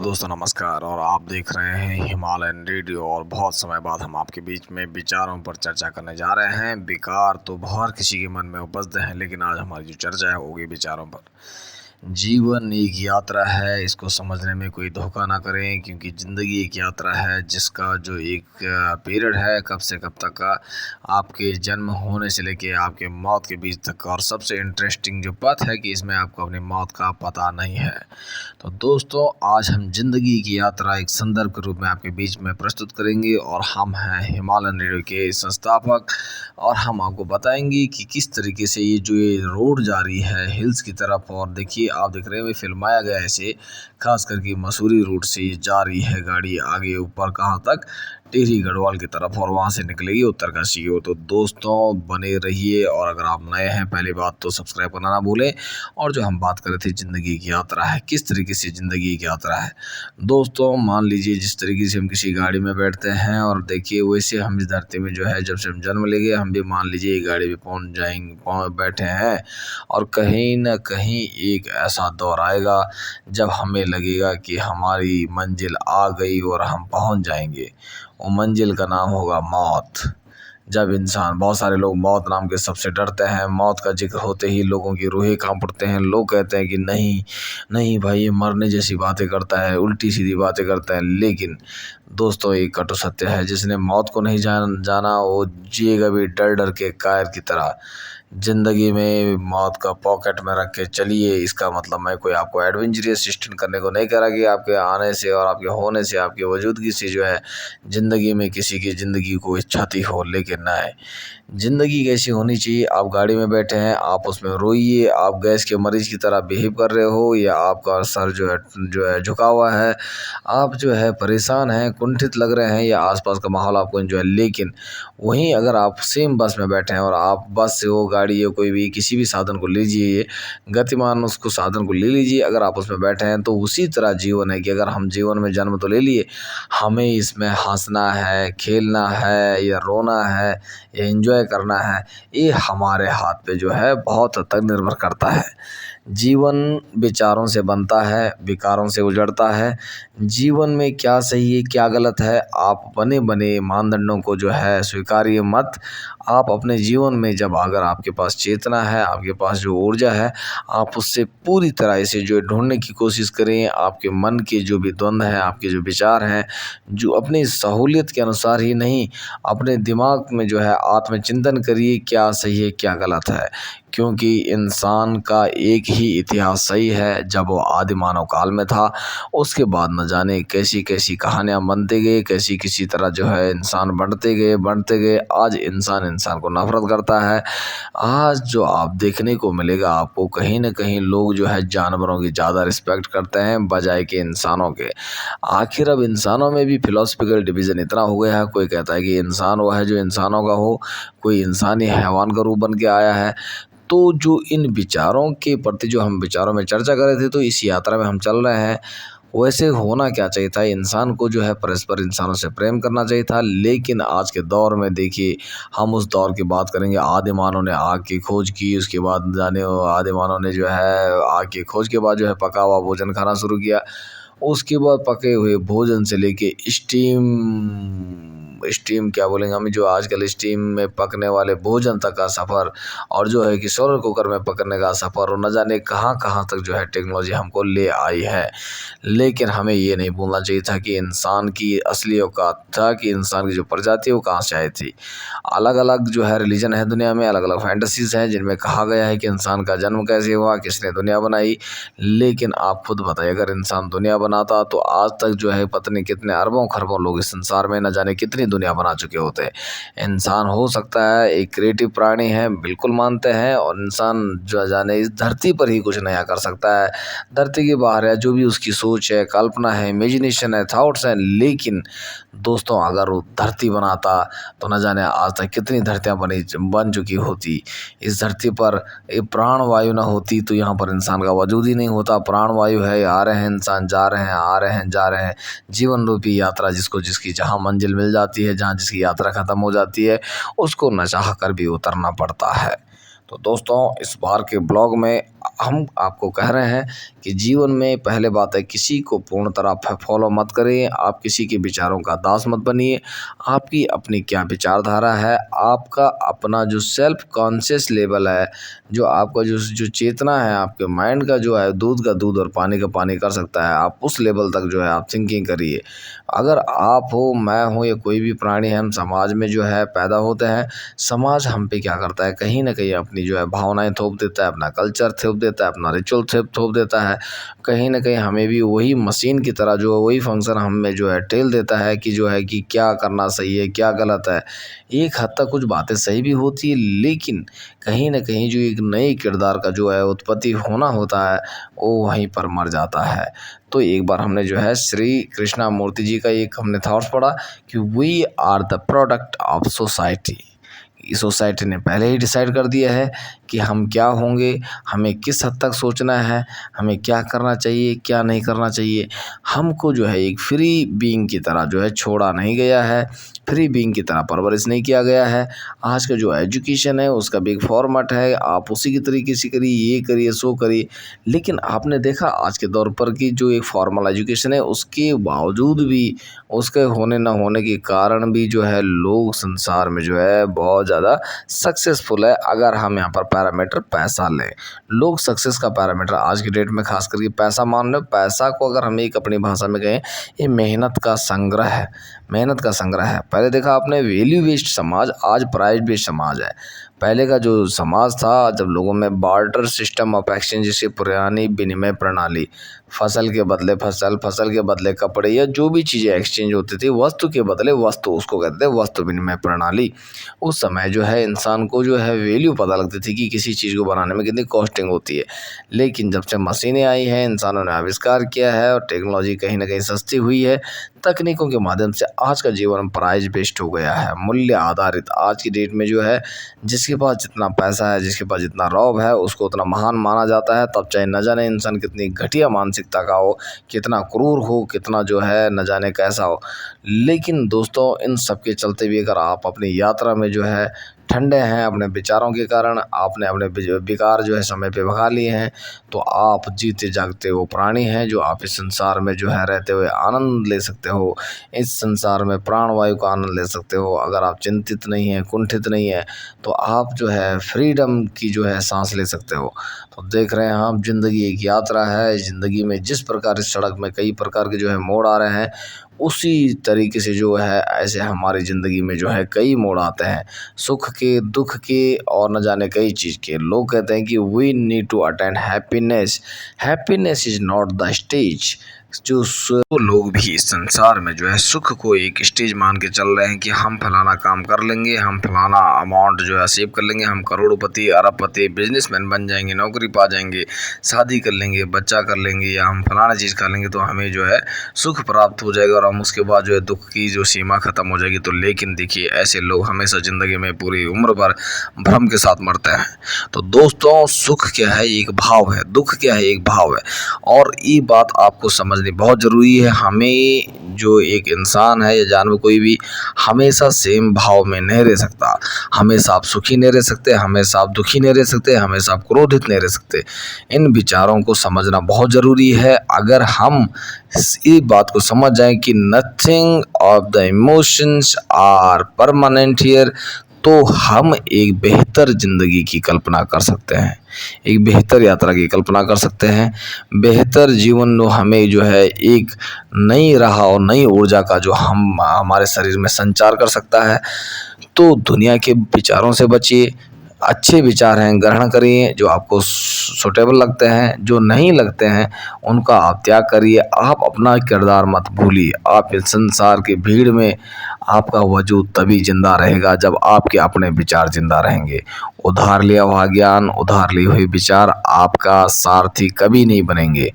दोस्तों नमस्कार। और आप देख रहे हैं हिमालयन रेडियो। और बहुत समय बाद हम आपके बीच में विचारों पर चर्चा करने जा रहे हैं। विकार तो हर किसी के मन में उपजते हैं, लेकिन आज हमारी जो चर्चा है होगी विचारों पर। जीवन एक यात्रा है, इसको समझने में कोई धोखा ना करें, क्योंकि ज़िंदगी एक यात्रा है जिसका जो एक पीरियड है कब से कब तक का, आपके जन्म होने से लेके आपके मौत के बीच तक। और सबसे इंटरेस्टिंग जो पथ है कि इसमें आपको अपनी मौत का पता नहीं है। तो दोस्तों आज हम जिंदगी की यात्रा एक संदर्भ के रूप में आपके बीच में प्रस्तुत करेंगे। और हम हैं हिमालयन रेडियो के संस्थापक, और हम आपको बताएंगे कि किस तरीके से ये रोड जा रही है हिल्स की तरफ। और देखिए, आप देख रहे हैं फिल्माया गया ऐसे, खास करके मसूरी रूट से ये जा रही है गाड़ी आगे ऊपर कहाँ तक, टिहरी गढ़वाल की तरफ, और वहाँ से निकलेगी उत्तरकाशी की ओर। तो दोस्तों बने रहिए। और अगर आप नए हैं, पहली बात तो सब्सक्राइब करना ना भूलें। और जो हम बात कर रहे थे ज़िंदगी की यात्रा है, किस तरीके से ज़िंदगी की यात्रा है दोस्तों, मान लीजिए जिस तरीके से हम किसी गाड़ी में बैठते हैं, और देखिए वैसे हम इस धरती में जो है जब से हम जन्म लेंगे, हम भी मान लीजिए गाड़ी में बैठे हैं। और कहीं ना कहीं एक ऐसा दौर आएगा जब हमें लगेगा कि हमारी मंजिल आ गई और हम पहुंच जाएंगे। वो मंजिल का नाम होगा मौत। जब इंसान, बहुत सारे लोग मौत नाम के सबसे डरते हैं। मौत का जिक्र होते ही लोगों की रूहें कांप उठते हैं। लोग कहते हैं कि नहीं नहीं भाई, ये मरने जैसी बातें करता है, उल्टी सीधी बातें करता है। लेकिन दोस्तों एक कटु सत्य है, जिसने मौत को नहीं जाना वो जिएगा भी डर डर के कायर की तरह। ज़िंदगी में मौत का पॉकेट में रख के चलिए। इसका मतलब मैं कोई आपको एडवेंचरस स्टंट करने को नहीं कह रहा कि आपके आने से और आपके होने से, आपकी वजूदगी से जो है ज़िंदगी में किसी की ज़िंदगी को क्षति हो। लेकिन नहीं, ज़िंदगी कैसी होनी चाहिए। आप गाड़ी में बैठे हैं, आप उसमें रोइए। आप गैस के मरीज़ की तरह बिहेव कर रहे हो, या आपका सर जो है झुका हुआ है, आप जो है परेशान हैं, कुंठित लग रहे हैं, या आसपास का माहौल आपको एंजॉय। लेकिन वहीं अगर आप सेम बस में बैठे हैं, और आप बस से हो, गाड़ी या कोई भी किसी भी साधन को लीजिए, गतिमान उसको साधन को ले लीजिए, अगर आप उसमें बैठे हैं तो उसी तरह जीवन है कि अगर हम जीवन में जन्म तो ले लिए, हमें इसमें हंसना है, खेलना है, या रोना है, या एंजॉय करना है, ये हमारे हाथ पे जो है बहुत हद तक निर्भर करता है। जीवन विचारों से बनता है, विकारों से उजड़ता है। जीवन में क्या सही है क्या गलत है, आप बने बने मानदंडों को जो है स्वीकारिए मत। आप अपने जीवन में जब अगर आपके पास चेतना है, आपके पास जो ऊर्जा है, आप उससे पूरी तरह से जो ढूंढने की कोशिश करें। आपके मन के जो भी द्वंद्व हैं, आपके जो विचार हैं, जो अपनी सहूलियत के अनुसार ही नहीं, अपने दिमाग में जो है आत्मचिंतन करिए, क्या सही है क्या गलत है। क्योंकि इंसान का एक ही इतिहास सही है, जब वो आदि मानव काल में था। उसके बाद न जाने कैसी कैसी कहानियाँ बनते गए, कैसी किसी तरह जो है इंसान बढ़ते गए। आज इंसान को नफरत करता है। आज जो आप देखने को मिलेगा आपको, कहीं ना कहीं लोग जो है जानवरों की ज़्यादा रिस्पेक्ट करते हैं बजाय के इंसानों के। आखिर अब इंसानों में भी फिलोसफिकल डिवीज़न इतना हो गया है, कोई कहता है कि इंसान वो है जो इंसानों का हो, कोई इंसानी हैवान का रूप बन के आया है। तो जो इन विचारों के प्रति जो हम विचारों में चर्चा कर रहे थे, तो इस यात्रा में हम चल रहे हैं। वैसे होना क्या चाहिए था, इंसान को जो है परस्पर इंसानों से प्रेम करना चाहिए था। लेकिन आज के दौर में देखिए, हम उस दौर की बात करेंगे, आदि मानव ने आग की खोज की, उसके बाद जाने आदि मानव ने जो है आग की खोज के बाद जो है पका हुआ भोजन खाना शुरू किया। उसके बाद पके हुए भोजन से लेके स्टीम क्या बोलेंगे हम, जो आजकल स्टीम में पकने वाले भोजन तक का सफ़र, और जो है कि सोलर कुकर में पकने का सफ़र, और न जाने कहाँ कहाँ तक जो है टेक्नोलॉजी हमको ले आई है। लेकिन हमें ये नहीं भूलना चाहिए था कि इंसान की असली औकात था, कि इंसान की जो प्रजाति है वो कहाँ से आई थी। अलग अलग जो है रिलीजन है दुनिया में, अलग अलग फैंटेसीज हैं जिनमें कहा गया है कि इंसान का जन्म कैसे हुआ, किसने दुनिया बनाई। लेकिन आप खुद बताइए, अगर इंसान दुनिया बनाता तो आज तक जो है पता नहीं कितने अरबों खरबों लोग इस संसार में न जाने कितनी दुनिया बना चुके होते। इंसान हो सकता है एक क्रिएटिव प्राणी है, बिल्कुल मानते हैं, और इंसान जो जाने इस धरती पर ही कुछ नया कर सकता है। धरती के बाहर है जो भी उसकी सोच है, कल्पना है, इमेजिनेशन है, थॉट्स हैं। लेकिन दोस्तों अगर वो धरती बनाता तो न जाने आज तक कितनी धरतियाँ बन चुकी होती। इस धरती पर एक प्राण वायु ना होती तो यहाँ पर इंसान का वजूद ही नहीं होता। प्राण वायु है, आ रहे हैं इंसान, जा रहे हैं, आ रहे हैं, जा रहे हैं। जीवन रूपी यात्रा जिसको जिसकी जहाँ मंजिल मिल जाती है, जहाँ जिसकी यात्रा खत्म हो जाती है, उसको न चाह कर भी उतरना पड़ता है। तो दोस्तों इस बार के ब्लॉग में हम आपको कह रहे हैं कि जीवन में पहले बात है, किसी को पूर्ण तरह फॉलो मत करिए, आप किसी के विचारों का दास मत बनिए। आपकी अपनी क्या विचारधारा है, आपका अपना जो सेल्फ कॉन्शियस लेवल है, जो आपका जो चेतना है, आपके माइंड का जो है दूध का दूध और पानी का पानी कर सकता है, आप उस लेवल तक जो है आप थिंकिंग करिए। अगर आप हो, मैं हूँ या कोई भी प्राणी है, हम समाज में जो है पैदा होते हैं। समाज हम पे क्या करता है, कहीं ना कहीं अपनी जो है भावनाएं थोप देता है, अपना कल्चर थोप देता है, अपना रिचुअल थोप देता है। कहीं ना कहीं हमें भी वही मशीन की तरह जो वही फंक्शन हम में जो है टेल देता है कि जो है कि क्या करना सही है क्या गलत है। एक हद तक कुछ बातें सही भी होती है, लेकिन कहीं ना कहीं जो एक नए किरदार का जो है उत्पत्ति होना होता है, वो वहीं पर मर जाता है। तो एक बार हमने जो है श्री कृष्णा मूर्ति जी का एक हमने थॉट्स पढ़ा कि we are the product of society. इस सोसाइटी ने पहले ही डिसाइड कर दिया है कि हम क्या होंगे, हमें किस हद तक सोचना है, हमें क्या करना चाहिए क्या नहीं करना चाहिए। हमको जो है एक फ्री बीइंग की तरह जो है छोड़ा नहीं गया है, फ्री बीइंग की तरह परवरिश नहीं किया गया है। आज का जो एजुकेशन है उसका बिग फॉर्मेट है, आप उसी की तरीके से करिए, ये करिए सो करिए। लेकिन आपने देखा आज के दौर पर कि जो एक फॉर्मल एजुकेशन है उसके बावजूद भी, उसके होने ना होने के कारण भी जो है लोग संसार में जो है बहुत ज़्यादा सक्सेसफुल है। अगर हम यहाँ पर पैरामीटर पैसा लें, लोग सक्सेस का पैरामीटर आज की डेट में खास करके पैसा मान रहे। पैसा को अगर हम एक अपनी भाषा में कहें, ये मेहनत का संग्रह है, मेहनत का संग्रह है। पहले देखा आपने वैल्यू बेस्ड समाज, आज प्राइस बेस्ड समाज है। पहले का जो समाज था, जब लोगों में बार्टर सिस्टम ऑफ एक्सचेंज, जैसे पुरानी विनिमय प्रणाली, फसल के बदले फसल, फसल के बदले कपड़े, या जो भी चीज़ें एक्सचेंज होती थी वस्तु के बदले वस्तु, उसको कहते थे वस्तु विनिमय प्रणाली। उस समय जो है इंसान को जो है वैल्यू पता लगती थी कि किसी चीज़ को बनाने में कितनी कॉस्टिंग होती है। लेकिन जब से मशीनें आई हैं, इंसानों ने आविष्कार किया है और टेक्नोलॉजी कहीं ना कहीं सस्ती हुई है, तकनीकों के माध्यम से आज का जीवन प्राइस बेस्ड हो गया है, मूल्य आधारित। आज की डेट में जो है जिसके पास जितना पैसा है, जिसके पास जितना रौब है, उसको उतना महान माना जाता है। तब चाहे न जाने इंसान कितनी घटिया मानसिकता का हो, कितना क्रूर हो, कितना जो है न जाने कैसा हो। लेकिन दोस्तों, इन सब के चलते भी अगर आप अपनी यात्रा में जो है ठंडे हैं अपने विचारों के कारण, आपने अपने विकार जो है समय पे भगा लिए हैं, तो आप जीते जागते वो प्राणी हैं जो आप इस संसार में जो है रहते हुए आनंद ले सकते हो। इस संसार में प्राणवायु का आनंद ले सकते हो। अगर आप चिंतित नहीं हैं, कुंठित नहीं हैं, तो आप जो है फ्रीडम की जो है सांस ले सकते हो। तो देख रहे हैं आप, ज़िंदगी एक यात्रा है। ज़िंदगी में जिस प्रकार इस सड़क में कई प्रकार के जो है मोड़ आ रहे हैं, उसी तरीके से जो है ऐसे हमारी ज़िंदगी में जो है कई मोड़ आते हैं, सुख के, दुख के और न जाने कई चीज़ के। लोग कहते हैं कि we need to attend happiness, happiness is not the stage. जो वो लोग भी इस संसार में जो है सुख को एक स्टेज मान के चल रहे हैं कि हम फलाना काम कर लेंगे, हम फलाना अमाउंट जो है सेव कर लेंगे, हम करोड़पति, अरबपति, बिजनेसमैन बन जाएंगे, नौकरी पा जाएंगे, शादी कर लेंगे, बच्चा कर लेंगे, या हम फलाना चीज़ कर लेंगे तो हमें जो है सुख प्राप्त हो जाएगा और हम उसके बाद जो है दुख की जो सीमा ख़त्म हो जाएगी। तो लेकिन देखिए, ऐसे लोग हमेशा ज़िंदगी में पूरी उम्र भर भ्रम के साथ मरते हैं। तो दोस्तों, सुख क्या है एक भाव है, दुख क्या है एक भाव है, और ये बात आपको समझनी बहुत ज़रूरी है। हमें जो एक इंसान है या जानवर कोई भी हमेशा सेम भाव में नहीं रह सकता। हमेशा आप सुखी नहीं रह सकते, हमेशा आप दुखी नहीं रह सकते, हमेशा आप क्रोधित नहीं रह सकते। इन विचारों को समझना बहुत ज़रूरी है। अगर हम इस बात को समझ जाएं कि nothing of the emotions are permanent here, तो हम एक बेहतर ज़िंदगी की कल्पना कर सकते हैं, एक बेहतर यात्रा की कल्पना कर सकते हैं। बेहतर जीवन हमें जो है एक नई राह और नई ऊर्जा का जो हम हमारे शरीर में संचार कर सकता है। तो दुनिया के विचारों से बचिए, अच्छे विचार हैं ग्रहण करिए, जो आपको सूटेबल लगते हैं, जो नहीं लगते हैं उनका आप त्याग करिए। आप अपना किरदार मत भूलिए। आप इस संसार की भीड़ में आपका वजूद तभी जिंदा रहेगा जब आपके अपने विचार जिंदा रहेंगे। उधार लिया हुआ ज्ञान, उधार लिए हुए विचार आपका सारथी कभी नहीं बनेंगे।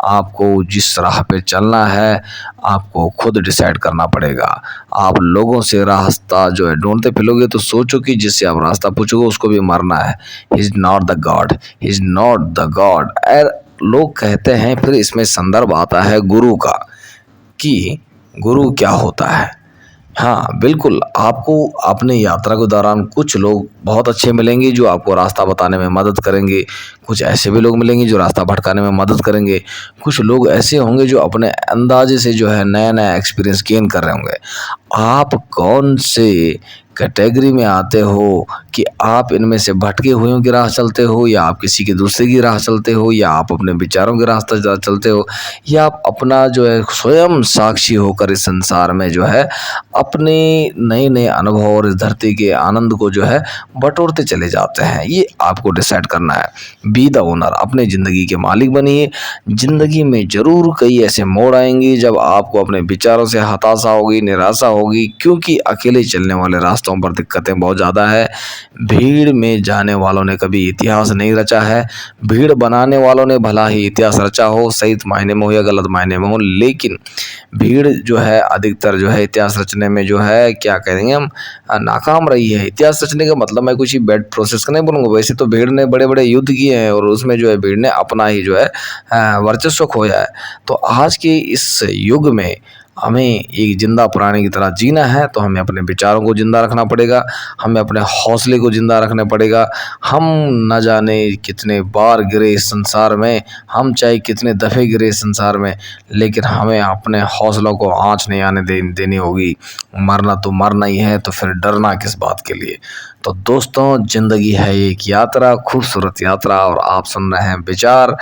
आपको जिस राह पे चलना है आपको खुद डिसाइड करना पड़ेगा। आप लोगों से रास्ता जो है ढूंढते फिरोगे तो सोचो कि जिससे आप रास्ता पूछोगे उसको भी मरना है। He is not the God, he is not the God. लोग कहते हैं, फिर इसमें संदर्भ आता है गुरु का, कि गुरु क्या होता है। हाँ, बिल्कुल, आपको अपनी यात्रा के दौरान कुछ लोग बहुत अच्छे मिलेंगे जो आपको रास्ता बताने में मदद करेंगे, कुछ ऐसे भी लोग मिलेंगे जो रास्ता भटकाने में मदद करेंगे, कुछ लोग ऐसे होंगे जो अपने अंदाज़े से जो है नया-नया एक्सपीरियंस गेन कर रहे होंगे। आप कौन से कैटेगरी में आते हो कि आप इनमें से भटके हुओं की राह चलते हो या आप किसी के दूसरे की राह चलते हो या आप अपने विचारों के रास्ते चलते हो या आप अपना जो है स्वयं साक्षी होकर इस संसार में जो है अपने नए नए अनुभव और इस धरती के आनंद को जो है बटोरते चले जाते हैं। ये आपको डिसाइड करना है। बी द ओनर, अपने ज़िंदगी के मालिक बनिए। ज़िंदगी में ज़रूर कई ऐसे मोड़ आएंगे जब आपको अपने विचारों से हताशा होगी, निराशा होगी, क्योंकि अकेले चलने वाले रास्तों पर दिक्कतें बहुत ज़्यादा है। भीड़ में जाने वालों ने कभी इतिहास नहीं रचा है। भीड़ बनाने वालों ने भला ही इतिहास रचा हो, सही मायने में हो या गलत मायने में हो, लेकिन भीड़ जो है अधिकतर जो है इतिहास रचने में जो है क्या कहेंगे हम, नाकाम रही है। इतिहास रचने का मतलब मैं कुछ ही बैड प्रोसेस का नहीं बोलूँगा। वैसे तो भीड़ ने बड़े बड़े युद्ध किए हैं और उसमें जो है भीड़ ने अपना ही जो है वर्चस्व खोया है। तो आज के इस युग में हमें एक जिंदा प्राणी की तरह जीना है, तो हमें अपने विचारों को जिंदा रखना पड़ेगा, हमें अपने हौसले को जिंदा रखना पड़ेगा। हम न जाने कितने बार गिरे इस संसार में, हम चाहे कितने दफ़े गिरे इस संसार में, लेकिन हमें अपने हौसलों को आँच नहीं आने देनी होगी। मरना तो मरना ही है, तो फिर डरना किस बात के लिए। तो दोस्तों, ज़िंदगी है एक यात्रा, खूबसूरत यात्रा, और आप सुन रहे हैं विचार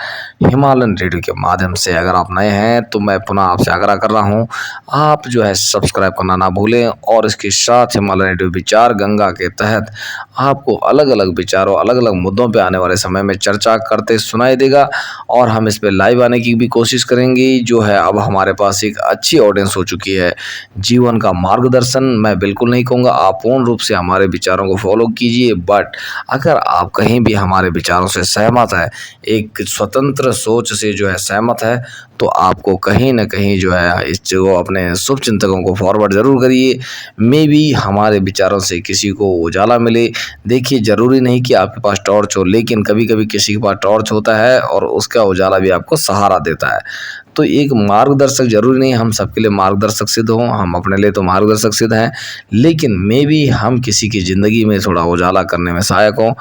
हिमालयन रेडियो के माध्यम से। अगर आप नए हैं तो मैं पुनः आपसे आग्रह कर रहा हूँ, आप जो है सब्सक्राइब करना ना भूलें। और इसके साथ हिमालयन रेडियो विचार गंगा के तहत आपको अलग अलग विचारों, अलग अलग मुद्दों पे आने वाले समय में चर्चा करते सुनाई देगा, और हम इस पे लाइव आने की भी कोशिश करेंगे। जो है अब हमारे पास एक अच्छी ऑडियंस हो चुकी है। जीवन का मार्गदर्शन मैं बिल्कुल नहीं कहूँगा, आप पूर्ण रूप से हमारे विचारों को फॉलो कीजिए, बट अगर आप कहीं भी हमारे विचारों से सहमत है, एक स्वतंत्र सोच से जो है सहमत है, तो आपको कहीं ना कहीं जो है इस जो अपने शुभ चिंतकों को फॉरवर्ड ज़रूर करिए। मे बी हमारे विचारों से किसी को उजाला मिले। देखिए, ज़रूरी नहीं कि आपके पास टॉर्च हो, लेकिन कभी कभी किसी के पास टॉर्च होता है और उसका उजाला भी आपको सहारा देता है। तो एक मार्गदर्शक, ज़रूरी नहीं हम सबके लिए मार्गदर्शक सिद्ध हों, हम अपने लिए तो मार्गदर्शक सिद्ध हैं, लेकिन मे बी हम किसी की ज़िंदगी में थोड़ा उजाला करने में सहायक हों।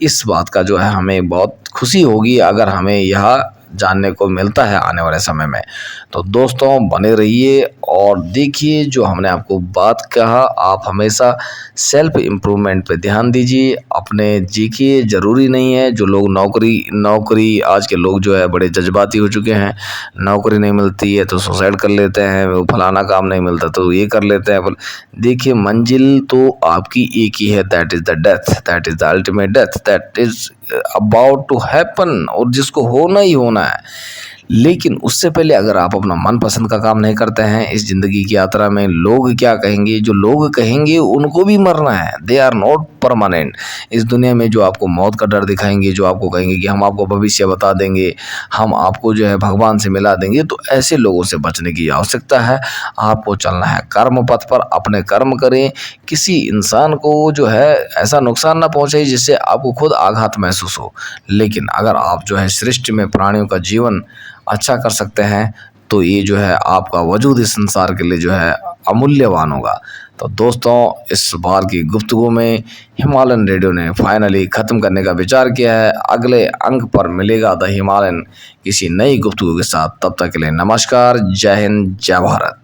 इस बात का जो है हमें बहुत खुशी होगी अगर हमें यह जानने को मिलता है आने वाले समय में। तो दोस्तों, बने रहिए और देखिए जो हमने आपको बात कहा, आप हमेशा सेल्फ इम्प्रूवमेंट पे ध्यान दीजिए, अपने जीकिए। ज़रूरी नहीं है जो लोग नौकरी नौकरी आज के लोग जो है बड़े जज्बाती हो चुके हैं, नौकरी नहीं मिलती है तो सुसाइड कर लेते हैं, वो फलाना काम नहीं मिलता तो ये कर लेते हैं। देखिए, मंजिल तो आपकी एक ही है, that is the death, that is the ultimate death, that is about to happen, और जिसको होना ही होना है। लेकिन उससे पहले अगर आप अपना मनपसंद का काम नहीं करते हैं इस ज़िंदगी की यात्रा में, लोग क्या कहेंगे, जो लोग कहेंगे उनको भी मरना है। They are not permanent. इस दुनिया में जो आपको मौत का डर दिखाएंगे, जो आपको कहेंगे कि हम आपको भविष्य बता देंगे, हम आपको जो है भगवान से मिला देंगे, तो ऐसे लोगों से बचने की आवश्यकता है। आपको चलना है कर्म पथ पर, अपने कर्म करें, किसी इंसान को जो है ऐसा नुकसान ना पहुंचे जिससे आपको खुद आघात महसूस हो। लेकिन अगर आप जो है सृष्टि में प्राणियों का जीवन अच्छा कर सकते हैं, तो ये जो है आपका वजूद इस संसार के लिए जो है अमूल्यवान होगा। तो दोस्तों, इस बार की गुफ्तगू में हिमालयन रेडियो ने फाइनली ख़त्म करने का विचार किया है। अगले अंक पर मिलेगा द हिमालयन किसी नई गुफ्तगू के साथ। तब तक के लिए नमस्कार, जय हिंद, जय भारत।